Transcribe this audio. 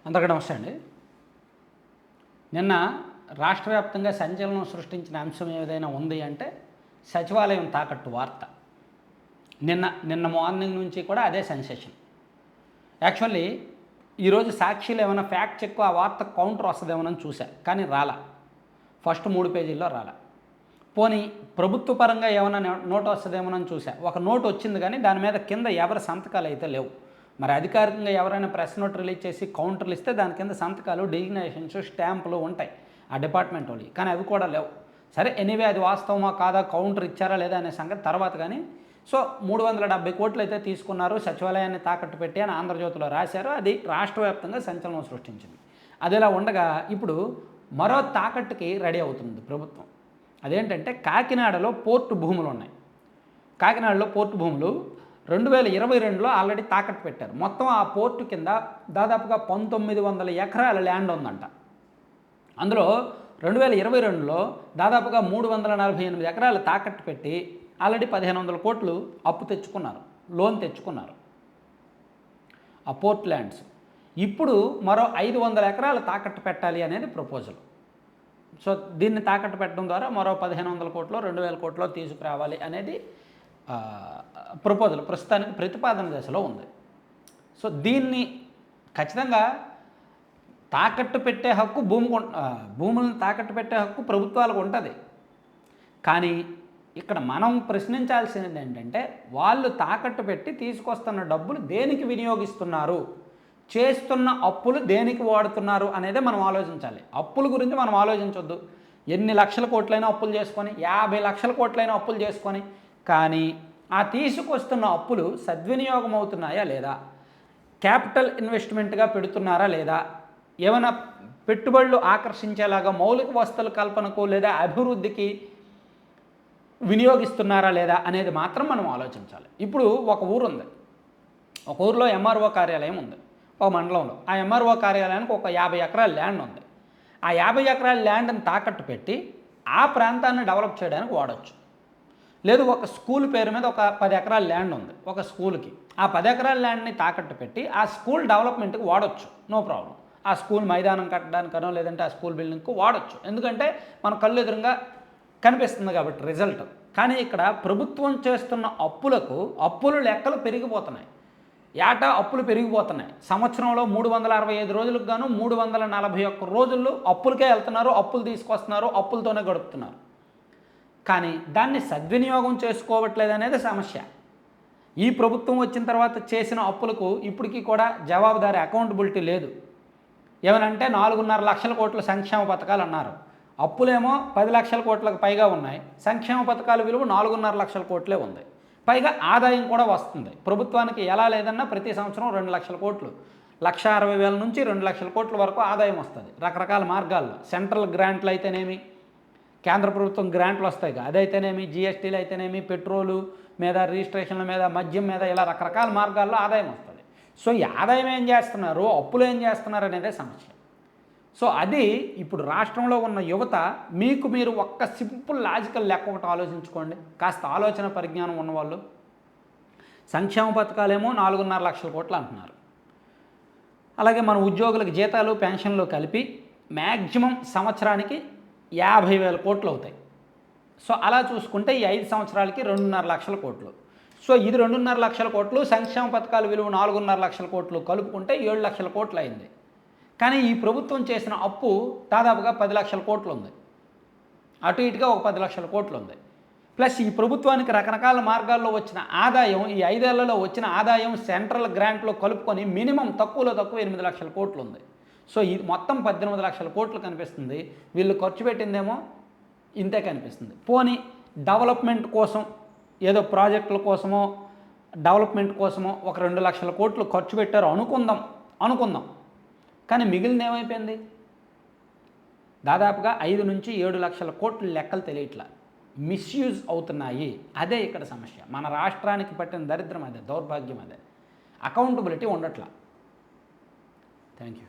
అందరికీ నమస్తే అండి. నిన్న రాష్ట్ర వ్యాప్తంగా సంచలనం సృష్టించిన అంశం ఏదైనా ఉంది అంటే సచివాలయం తాకట్టు వార్త. నిన్న మార్నింగ్ నుంచి కూడా అదే సెన్సేషన్. యాక్చువల్లీ ఈరోజు సాక్షిలో ఏమైనా ఫ్యాక్ట్ చెక్ ఆ వార్త కౌంటర్ వస్తుందేమోనని చూసా, కానీ రాలా. ఫస్ట్ 3 పేజీల్లో రాలా. పోనీ ప్రభుత్వ పరంగా ఏమైనా నోట్ వస్తుందేమోనని చూసా. ఒక నోట్ వచ్చింది, కానీ దాని మీద కింద ఎవరి సంతకాలు అయితే లేవు. మరి అధికారికంగా ఎవరైనా ప్రెస్ నోట్ రిలీజ్ చేసి కౌంటర్లు ఇస్తే దాని కింద సంతకాలు, డిజిగ్నేషన్స్, స్టాంపులు ఉంటాయి ఆ డిపార్ట్మెంట్ వాళ్ళు, కానీ అవి కూడా లేవు. సరే, ఎనీవే అది వాస్తవమా కాదా, కౌంటర్ ఇచ్చారా లేదా అనే సంగతి తర్వాత. కానీ సో 370 కోట్లు అయితే తీసుకున్నారు, సచివాలయాన్ని తాకట్టు పెట్టి అని ఆంధ్రజ్యోతిలో రాశారు. అది రాష్ట్ర వ్యాప్తంగా సంచలనం సృష్టించింది. అదిలా ఉండగా ఇప్పుడు మరో తాకట్టుకి రెడీ అవుతుంది ప్రభుత్వం. అదేంటంటే కాకినాడలో పోర్టు భూములు ఉన్నాయి. కాకినాడలో పోర్టు భూములు 2022లో ఆల్రెడీ తాకట్టు పెట్టారు. మొత్తం ఆ పోర్టు కింద దాదాపుగా 1900 ఎకరాల ల్యాండ్ ఉందంట. అందులో 2022లో దాదాపుగా 348 ఎకరాలు తాకట్టు పెట్టి ఆల్రెడీ 1500 కోట్లు అప్పు తెచ్చుకున్నారు, లోన్ తెచ్చుకున్నారు ఆ పోర్ట్ ల్యాండ్స్. ఇప్పుడు మరో 500 ఎకరాలు తాకట్టు పెట్టాలి అనేది ప్రపోజల్. సో దీన్ని తాకట్టు పెట్టడం ద్వారా మరో 1500 కోట్లు 2000 కోట్లు తీసుకురావాలి అనేది ప్రపోజల్ ప్రస్తుతానికి ప్రతిపాదన దశలో ఉంది. సో దీన్ని ఖచ్చితంగా తాకట్టు పెట్టే హక్కు భూములను తాకట్టు పెట్టే హక్కు ప్రభుత్వాలకు ఉంటుంది. కానీ ఇక్కడ మనం ప్రశ్నించాల్సింది ఏంటంటే, వాళ్ళు తాకట్టు పెట్టి తీసుకొస్తున్న డబ్బులు దేనికి వినియోగిస్తున్నారు, చేస్తున్న అప్పులు దేనికి వాడుతున్నారు అనేదే మనం ఆలోచించాలి. అప్పుల గురించి మనం ఆలోచించొద్దు. ఎన్ని లక్షల కోట్లైనా అప్పులు చేసుకొని, 50 లక్షల కోట్లైనా అప్పులు చేసుకొని, కానీ ఆ తీసుకొస్తున్న అప్పులు సద్వినియోగం అవుతున్నాయా లేదా, క్యాపిటల్ ఇన్వెస్ట్మెంట్గా పెడుతున్నారా లేదా, ఏమైనా పెట్టుబడులు ఆకర్షించేలాగా మౌలిక వస్తువుల కల్పనకు లేదా అభివృద్ధికి వినియోగిస్తున్నారా లేదా అనేది మాత్రం మనం ఆలోచించాలి. ఇప్పుడు ఒక ఊరు ఉంది, ఒక ఊరిలో ఎంఆర్ఓ కార్యాలయం ఉంది, ఒక మండలంలో. ఆ ఎంఆర్ఓ కార్యాలయానికి ఒక 50 ఎకరాల ల్యాండ్ ఉంది. ఆ 50 ఎకరాల ల్యాండ్ని తాకట్టు పెట్టి ఆ ప్రాంతాన్ని డెవలప్ చేయడానికి వాడచ్చు. లేదు, ఒక స్కూల్ పేరు మీద ఒక 10 ఎకరాల ల్యాండ్ ఉంది ఒక స్కూల్కి. ఆ 10 ఎకరాల ల్యాండ్ని తాకట్టు పెట్టి ఆ స్కూల్ డెవలప్మెంట్కి వాడచ్చు, నో ప్రాబ్లం. ఆ స్కూల్ మైదానం కట్టడానికనో లేదంటే ఆ స్కూల్ బిల్డింగ్కు వాడచ్చు, ఎందుకంటే మన కళ్ళు ఎదురుగా కనిపిస్తుంది కాబట్టి రిజల్ట్. కానీ ఇక్కడ ప్రభుత్వం చేస్తున్న అప్పుల లెక్కలు పెరిగిపోతున్నాయి. ఏటా అప్పులు పెరిగిపోతున్నాయి. సంవత్సరంలో 365 రోజులకు గాను 341 రోజుల్లో అప్పులకే వెళ్తున్నారు, అప్పులు తీసుకొస్తున్నారు, అప్పులతోనే గడుపుతున్నారు. కానీ దాన్ని సద్వినియోగం చేసుకోవట్లేదు అనేది సమస్య. ఈ ప్రభుత్వం వచ్చిన తర్వాత చేసిన అప్పులకు ఇప్పటికీ కూడా జవాబుదారీ అకౌంటబిలిటీ లేదు. ఏమనంటే 4.5 లక్షల కోట్ల సంక్షేమ పథకాలు అన్నారు. అప్పులేమో 10 లక్షల కోట్లకు పైగా ఉన్నాయి. సంక్షేమ పథకాల విలువ 4.5 లక్షల కోట్లే ఉంది. పైగా ఆదాయం కూడా వస్తుంది ప్రభుత్వానికి. ఎలా లేదన్నా ప్రతి సంవత్సరం 2 లక్షల కోట్లు, 1,60,000 నుంచి 2 లక్షల కోట్ల వరకు ఆదాయం వస్తుంది రకరకాల మార్గాల్లో. సెంట్రల్ గ్రాంట్లు అయితేనేమి, కేంద్ర ప్రభుత్వం గ్రాంట్లు వస్తాయి, అదైతేనేమి, జిఎస్టీలు అయితేనేమి, పెట్రోలు మీద, రిజిస్ట్రేషన్ల మీద, మద్యం మీద, ఇలా రకరకాల మార్గాల్లో ఆదాయం వస్తుంది. సో ఈ ఆదాయం ఏం చేస్తున్నారు, అప్పులు ఏం చేస్తున్నారు అనేదే సమస్య. సో అది ఇప్పుడు రాష్ట్రంలో ఉన్న యువత, మీరు ఒక్క సింపుల్ లాజికల్ లెక్క ఒకటి ఆలోచించుకోండి. కాస్త ఆలోచన పరిజ్ఞానం ఉన్నవాళ్ళు. సంక్షేమ పథకాలేమో 4.5 లక్షల కోట్లు అంటున్నారు. అలాగే మన ఉద్యోగులకు జీతాలు, పెన్షన్లు కలిపి మ్యాక్సిమం సంవత్సరానికి 50,000 కోట్లు అవుతాయి. సో అలా చూసుకుంటే ఈ 5 సంవత్సరాలకి 2.5 లక్షల కోట్లు. సో ఇది 2.5 లక్షల కోట్లు, సంక్షేమ పథకాల విలువ 4.5 లక్షల కోట్లు కలుపుకుంటే 7 లక్షల కోట్లు అయింది. కానీ ఈ ప్రభుత్వం చేసిన అప్పు దాదాపుగా 10 లక్షల కోట్లు ఉంది. అటు ఇటుగా ఒక 10 లక్షల కోట్లు ఉంది. ప్లస్ ఈ ప్రభుత్వానికి రకరకాల మార్గాల్లో వచ్చిన ఆదాయం, ఈ 5 ఏళ్లలో వచ్చిన ఆదాయం సెంట్రల్ గ్రాంట్లో కలుపుకొని మినిమం తక్కువలో తక్కువ 8 లక్షల కోట్లు ఉంది. సో ఇది మొత్తం 18 లక్షల కోట్లు కనిపిస్తుంది. వీళ్ళు ఖర్చు పెట్టిందేమో ఇంతే కనిపిస్తుంది. పోనీ డెవలప్మెంట్ కోసం, ఏదో ప్రాజెక్టుల కోసమో డెవలప్మెంట్ కోసమో ఒక 2 లక్షల కోట్లు ఖర్చు పెట్టారు అనుకుందాం. కానీ మిగిలిన ఏమైపోయింది? దాదాపుగా 5 నుంచి 7 లక్షల కోట్ల లెక్కలు తెలియట్లా, మిస్యూజ్ అవుతున్నాయి. అదే ఇక్కడ సమస్య. మన రాష్ట్రానికి పట్టిన దరిద్రం అదే, దౌర్భాగ్యం అదే. అకౌంటబిలిటీ ఉండట్లా. Thank you.